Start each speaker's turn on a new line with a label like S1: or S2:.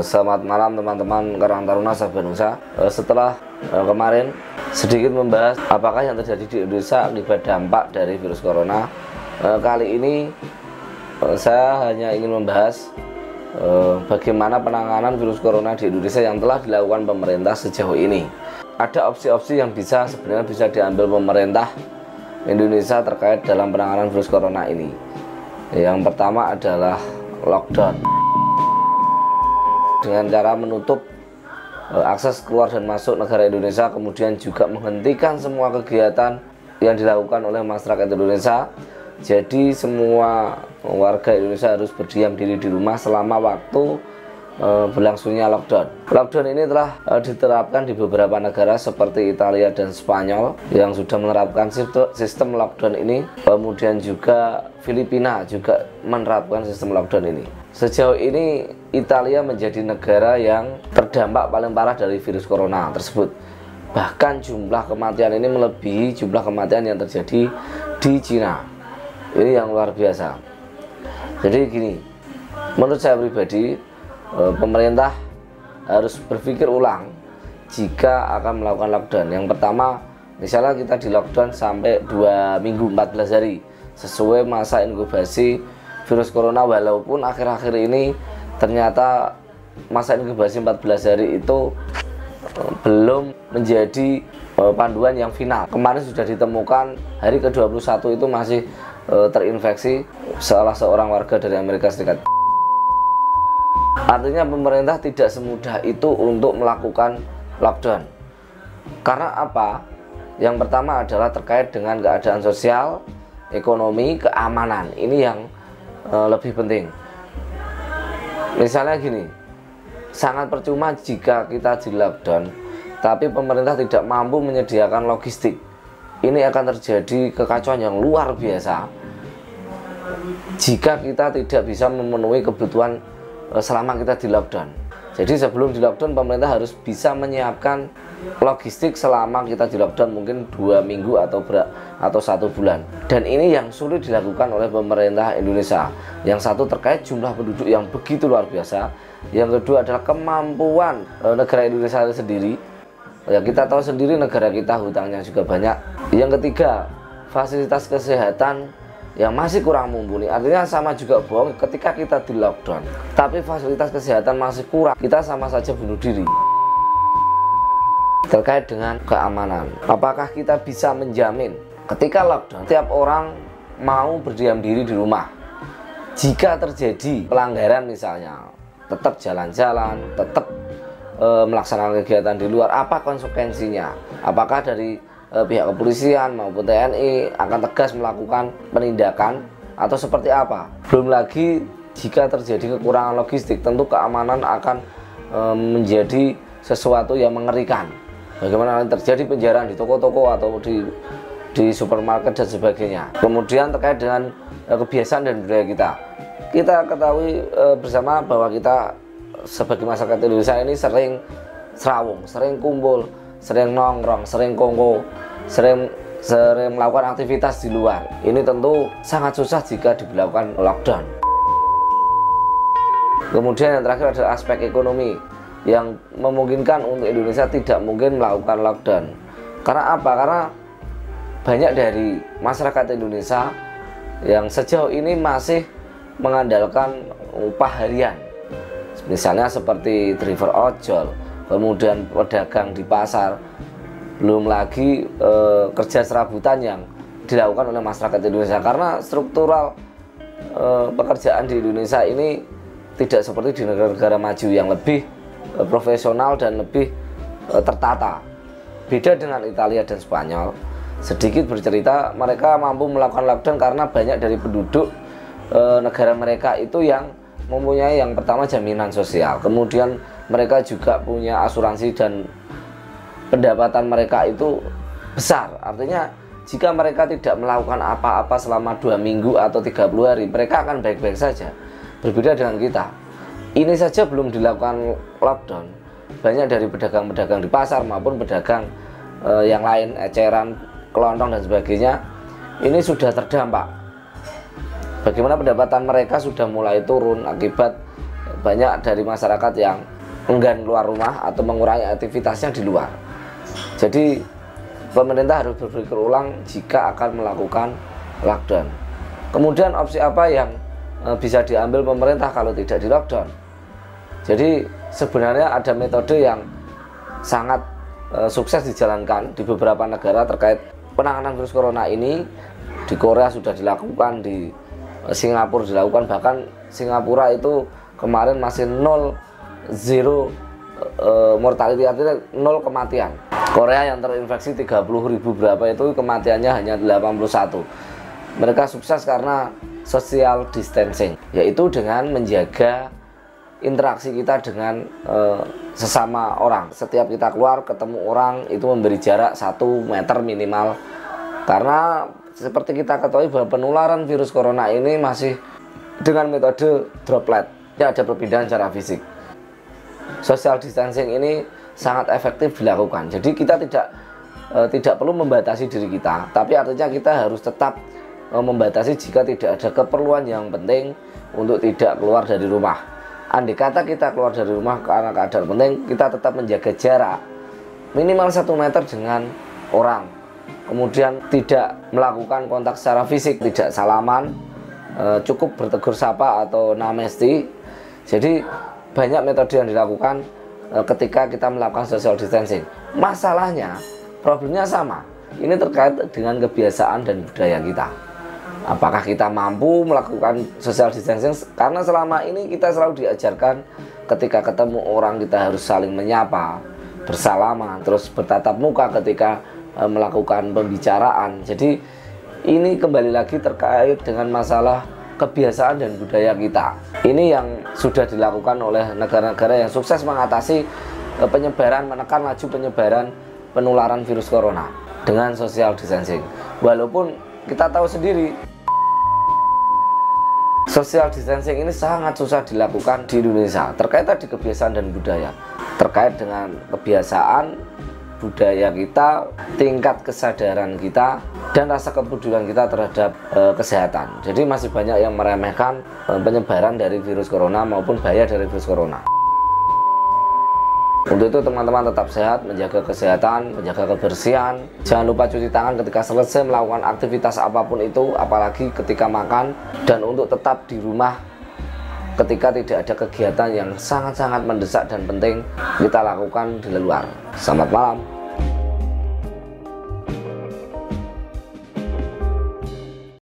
S1: Selamat malam teman-teman Karang Taruna Sahabat Nusa. Setelah kemarin sedikit membahas apakah yang terjadi di Indonesia akibat dampak dari virus corona, kali ini saya hanya ingin membahas bagaimana penanganan virus corona di Indonesia yang telah dilakukan pemerintah sejauh ini. Ada opsi-opsi yang sebenarnya bisa diambil pemerintah Indonesia terkait dalam penanganan virus corona ini. Yang pertama adalah lockdown dengan cara menutup akses keluar dan masuk negara Indonesia, kemudian juga menghentikan semua kegiatan yang dilakukan oleh masyarakat Indonesia. Jadi semua warga Indonesia harus berdiam diri di rumah selama waktu berlangsungnya lockdown. Lockdown ini telah diterapkan di beberapa negara seperti Italia dan Spanyol yang sudah menerapkan sistem lockdown ini. Kemudian juga Filipina juga menerapkan sistem lockdown ini. Sejauh ini Italia menjadi negara yang terdampak paling parah dari virus corona tersebut. Bahkan jumlah kematian ini melebihi jumlah kematian yang terjadi di Cina. Ini yang luar biasa. Jadi gini, menurut saya pribadi, pemerintah harus berpikir ulang jika akan melakukan lockdown. Yang pertama, misalnya kita di lockdown sampai 2 minggu 14 hari sesuai masa inkubasi virus corona, walaupun akhir-akhir ini ternyata masa inkubasi 14 hari itu belum menjadi panduan yang final. Kemarin sudah ditemukan hari ke-21 itu masih terinfeksi salah seorang warga dari Amerika Serikat. Artinya pemerintah tidak semudah itu untuk melakukan lockdown. Karena apa? Yang pertama adalah terkait dengan keadaan sosial, ekonomi, keamanan. Ini yang lebih penting. Misalnya gini, sangat percuma jika kita di lockdown tapi pemerintah tidak mampu menyediakan logistik. Ini akan terjadi kekacauan yang luar biasa jika kita tidak bisa memenuhi kebutuhan selama kita di lockdown. Jadi sebelum di lockdown, pemerintah harus bisa menyiapkan logistik selama kita di lockdown, mungkin 2 minggu atau 1 bulan. Dan ini yang sulit dilakukan oleh pemerintah Indonesia. Yang satu terkait jumlah penduduk yang begitu luar biasa. Yang kedua adalah kemampuan negara Indonesia sendiri. Ya, kita tahu sendiri negara kita hutangnya juga banyak. Yang ketiga, fasilitas kesehatan yang masih kurang mumpuni. Artinya sama juga bohong, ketika kita di lockdown tapi fasilitas kesehatan masih kurang, kita sama saja bunuh diri. Terkait dengan keamanan, apakah kita bisa menjamin ketika lockdown setiap orang mau berdiam diri di rumah? Jika terjadi pelanggaran misalnya, tetap jalan-jalan, tetap melaksanakan kegiatan di luar, apa konsekuensinya? Apakah dari pihak kepolisian maupun TNI akan tegas melakukan penindakan atau seperti apa? Belum lagi jika terjadi kekurangan logistik, tentu keamanan akan menjadi sesuatu yang mengerikan. Bagaimana terjadi penjarahan di toko-toko atau di supermarket dan sebagainya. Kemudian terkait dengan kebiasaan dan budaya kita ketahui bersama bahwa kita sebagai masyarakat Indonesia ini sering serawung, sering kumpul, sering nongkrong, sering kongko, sering melakukan aktivitas di luar. Ini tentu sangat susah jika diberlakukan lockdown. Kemudian yang terakhir adalah aspek ekonomi yang memungkinkan untuk Indonesia tidak mungkin melakukan lockdown. Karena apa? Karena banyak dari masyarakat Indonesia yang sejauh ini masih mengandalkan upah harian. Misalnya seperti driver ojol, kemudian pedagang di pasar, belum lagi kerja serabutan yang dilakukan oleh masyarakat Indonesia. Karena struktural pekerjaan di Indonesia ini tidak seperti di negara-negara maju yang lebih profesional dan lebih tertata. Beda dengan Italia dan Spanyol. Sedikit bercerita, mereka mampu melakukan lockdown karena banyak dari penduduk negara mereka itu yang mempunyai yang pertama jaminan sosial, kemudian mereka juga punya asuransi dan pendapatan mereka itu besar. Artinya jika mereka tidak melakukan apa-apa selama 2 minggu atau 30 hari, mereka akan baik-baik saja. Berbeda dengan kita, ini saja belum dilakukan lockdown, banyak dari pedagang-pedagang di pasar maupun pedagang yang lain, eceran, kelontong dan sebagainya, ini sudah terdampak. Bagaimana pendapatan mereka sudah mulai turun akibat banyak dari masyarakat yang enggan keluar rumah atau mengurangi aktivitasnya di luar. Jadi pemerintah harus berpikir ulang jika akan melakukan lockdown. Kemudian opsi apa yang bisa diambil pemerintah kalau tidak di lockdown? Jadi sebenarnya ada metode yang sangat sukses dijalankan di beberapa negara terkait penanganan virus corona ini. Di Korea sudah dilakukan, di Singapura dilakukan, bahkan Singapura itu kemarin masih 0 mortality, artinya 0 kematian. Korea yang terinfeksi 30.000 berapa itu kematiannya hanya 81. Mereka sukses karena social distancing, yaitu dengan menjaga interaksi kita dengan sesama orang. Setiap kita keluar ketemu orang itu memberi jarak 1 meter minimal, karena seperti kita ketahui bahwa penularan virus corona ini masih dengan metode droplet, ya, ada perpindahan secara fisik. Social distancing ini sangat efektif dilakukan. Jadi kita tidak perlu membatasi diri kita, tapi artinya kita harus tetap membatasi jika tidak ada keperluan yang penting untuk tidak keluar dari rumah. Andai kata kita keluar dari rumah karena keadaan penting, kita tetap menjaga jarak minimal 1 meter dengan orang. Kemudian tidak melakukan kontak secara fisik, tidak salaman, cukup bertegur sapa atau namesti. Jadi banyak metode yang dilakukan ketika kita melakukan social distancing. Masalahnya, problemnya sama. Ini terkait dengan kebiasaan dan budaya kita. Apakah kita mampu melakukan social distancing? Karena selama ini kita selalu diajarkan ketika ketemu orang kita harus saling menyapa, bersalaman, terus bertatap muka ketika melakukan pembicaraan. Jadi ini kembali lagi terkait dengan masalah kebiasaan dan budaya kita. Ini yang sudah dilakukan oleh negara-negara yang sukses mengatasi penyebaran, menekan laju penyebaran penularan virus corona dengan social distancing. Walaupun kita tahu sendiri social distancing ini sangat susah dilakukan di Indonesia, terkait tadi kebiasaan dan budaya. Terkait dengan kebiasaan budaya kita, tingkat kesadaran kita, dan rasa kepedulian kita terhadap kesehatan. Jadi masih banyak yang meremehkan penyebaran dari virus corona maupun bahaya dari virus corona. Untuk itu teman-teman tetap sehat, menjaga kesehatan, menjaga kebersihan. Jangan lupa cuci tangan ketika selesai melakukan aktivitas apapun itu, apalagi ketika makan. Dan untuk tetap di rumah ketika tidak ada kegiatan yang sangat-sangat mendesak dan penting kita lakukan di luar. Selamat malam.